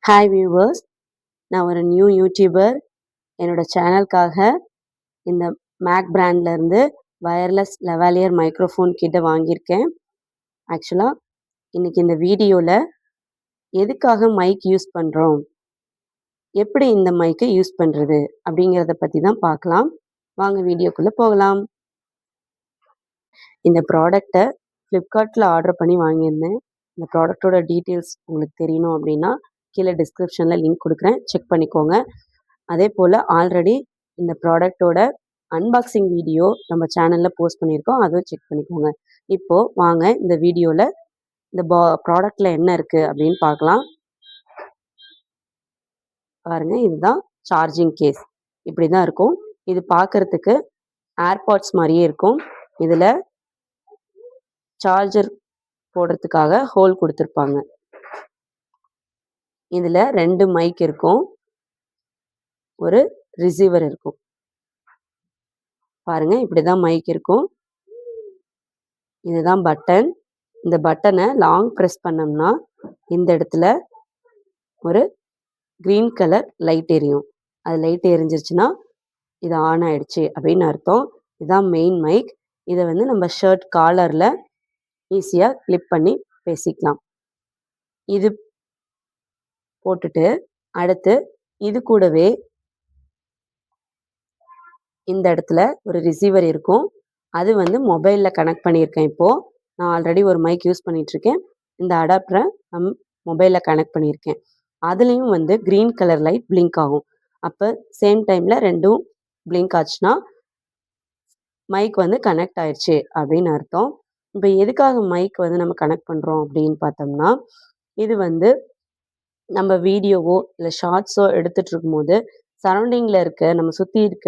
Hi viewers, நான் ஒரு new YouTuber. என்னோட சேனலுக்காக இந்த மேக் பிராண்ட்லேருந்து வயர்லெஸ் லெவாலியர் மைக்ரோஃபோன் கிட்ட வாங்கியிருக்கேன். ஆக்சுவலாக இன்றைக்கி இந்த வீடியோவில் எதுக்காக மைக் யூஸ் பண்ணுறோம், எப்படி இந்த மைக்கை யூஸ் பண்ணுறது அப்படிங்கிறத பற்றி தான் பார்க்கலாம். வாங்க வீடியோக்குள்ளே போகலாம். இந்த ப்ராடக்டை ஃப்ளிப்கார்ட்டில் ஆர்டர் பண்ணி வாங்கியிருந்தேன். இந்த ப்ராடக்டோட டீட்டெயில்ஸ் உங்களுக்கு தெரியணும் அப்படின்னா கீழே டிஸ்கிரிப்ஷனில் லிங்க் கொடுக்குறேன், செக் பண்ணிக்கோங்க. அதே போல் ஆல்ரெடி இந்த ப்ராடக்டோட அன்பாக்சிங் வீடியோ நம்ம சேனலில் போஸ்ட் பண்ணியிருக்கோம், அதுவும் செக் பண்ணிக்கோங்க. இப்போது வாங்க இந்த வீடியோவில் இந்த ப்ராடக்டில் என்ன இருக்குது அப்படின்னு பார்க்கலாம். பாருங்கள், இதுதான் சார்ஜிங் கேஸ். இப்படி தான் இருக்கும். இது பார்க்குறதுக்கு ஏர்பாட்ஸ் மாதிரியே இருக்கும். இதில் சார்ஜர் போடுறதுக்காக ஹோல் கொடுத்துருப்பாங்க. இதில் 2 மைக் இருக்கும், ஒரு ரிசீவர் இருக்கும். பாருங்க, இப்படிதான் மைக் இருக்கும். இதுதான் பட்டன். இந்த பட்டனை லாங் ப்ரெஸ் பண்ணோம்னா இந்த இடத்துல ஒரு க்ரீன் கலர் லைட் எரியும். அது லைட் எரிஞ்சிருச்சுன்னா இது ஆன் ஆயிடுச்சு அப்படின்னு அர்த்தம். இதுதான் மெயின் மைக். இதை வந்து நம்ம ஷர்ட் காலரில் ஈஸியாக கிளிப் பண்ணி பேசிக்கலாம். இது போட்டுட்டு அடுத்து இது கூடவே இந்த இடத்துல ஒரு ரிசீவர் இருக்கும். அது வந்து மொபைலில் கனெக்ட் பண்ணியிருக்கேன். இப்போது நான் ஆல்ரெடி ஒரு மைக் யூஸ் பண்ணிகிட்ருக்கேன். இந்த அடாப்டரை மொபைலில் கனெக்ட் பண்ணியிருக்கேன். அதுலேயும் வந்து க்ரீன் கலர் லைட் பிளிங்க் ஆகும். அப்போ சேம் டைமில் ரெண்டும் பிளிங்க் ஆச்சுன்னா மைக் வந்து கனெக்ட் ஆயிடுச்சு அப்படின்னு அர்த்தம். இப்போ எதுக்காக மைக் வந்து நம்ம கனெக்ட் பண்ணுறோம் அப்படின்னு பார்த்தோம்னா, இது வந்து நம்ம வீடியோவோ இல்லை ஷார்ட்ஸோ எடுத்துகிட்டு இருக்கும்போது சரௌண்டிங்கில் இருக்க நம்ம சுற்றி இருக்க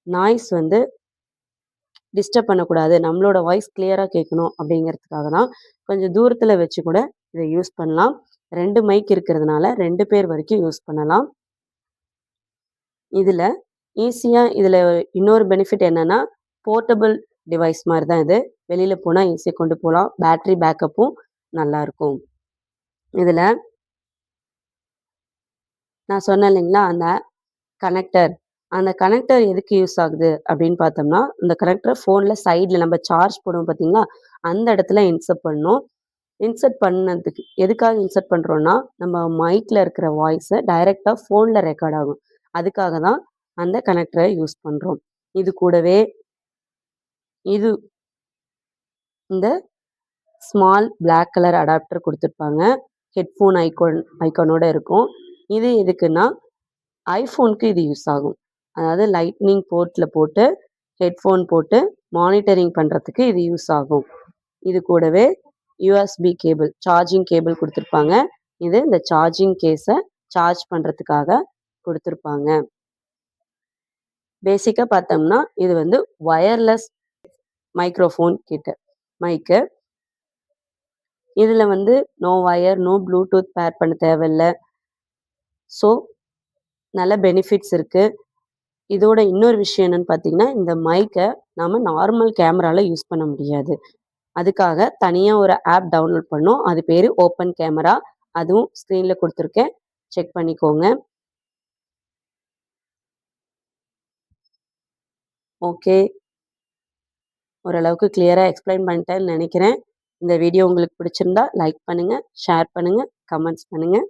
நாய்ஸ் வந்து டிஸ்டர்ப் பண்ணக்கூடாது, நம்மளோட வாய்ஸ் கிளியராக கேட்கணும் அப்படிங்கிறதுக்காக தான். கொஞ்சம் தூரத்தில் வச்சு கூட இதை யூஸ் பண்ணலாம். 2 மைக் இருக்கிறதுனால 2 பேர் வரைக்கும் யூஸ் பண்ணலாம். இதில் இதில் இன்னொரு பெனிஃபிட் என்னென்னா, போர்ட்டபிள் டிவைஸ் மாதிரி தான் இது. வெளியில் போனால் ஈஸியாக கொண்டு போகலாம். பேட்ரி பேக்கப்பும் நல்லாயிருக்கும். இதில் நான் சொன்னேன் இல்லைங்களா, அந்த கனெக்டர் எதுக்கு யூஸ் ஆகுது அப்படின்னு பார்த்தோம்னா, இந்த கனெக்டர் ஃபோனில் சைடில் நம்ம சார்ஜ் போடுவோம் பார்த்தீங்களா, அந்த இடத்துல இன்சர்ட் பண்ணணும். இன்சர்ட் பண்ணதுக்கு எதுக்காக இன்சர்ட் பண்ணுறோன்னா, நம்ம மைக்கில் இருக்கிற வாய்ஸை டைரெக்டாக ஃபோனில் ரெக்கார்ட் ஆகும். அதுக்காக தான் அந்த கனெக்டரை யூஸ் பண்ணுறோம். இது கூடவே இந்த ஸ்மால் பிளாக் கலர் அடாப்டர் கொடுத்துருப்பாங்க. ஹெட்ஃபோன் ஐக்கானோட இருக்கும். இது எதுக்குன்னா, ஐஃபோனுக்கு இது யூஸ் ஆகும். அதாவது லைட்னிங் போர்ட்டில் போட்டு ஹெட்ஃபோன் போட்டு மானிட்டரிங் பண்ணுறதுக்கு இது யூஸ் ஆகும். இது கூடவே யூஎஸ்பி கேபிள், சார்ஜிங் கேபிள் கொடுத்துருப்பாங்க. இது இந்த சார்ஜிங் கேஸை சார்ஜ் பண்ணுறதுக்காக கொடுத்துருப்பாங்க. பேசிக்காக பார்த்தோம்னா இது வந்து வயர்லெஸ் மைக்ரோஃபோன் மைக்கு. இதில் வந்து நோ வயர், நோ ப்ளூடூத் பேர் பண்ண தேவையில்லை. ஸோ நல்ல பெனிஃபிட்ஸ் இருக்குது. இதோட இன்னொரு விஷயம் என்னென்னு பார்த்தீங்கன்னா, இந்த மைக்கை நம்ம நார்மல் கேமராவில் யூஸ் பண்ண முடியாது. அதுக்காக தனியாக ஒரு ஆப் டவுன்லோட் பண்ணோம். அது பேர் ஓப்பன் கேமரா. அதுவும் ஸ்க்ரீனில் கொடுத்துருக்கேன், செக் பண்ணிக்கோங்க. ஓகே, ஓரளவுக்கு கிளியராக எக்ஸ்பிளைன் பண்ணிட்டேன்னு நினைக்கிறேன். இந்த வீடியோ உங்களுக்கு பிடிச்சிருந்தா லைக் பண்ணுங்கள், ஷேர் பண்ணுங்கள், கமெண்ட்ஸ் பண்ணுங்கள்.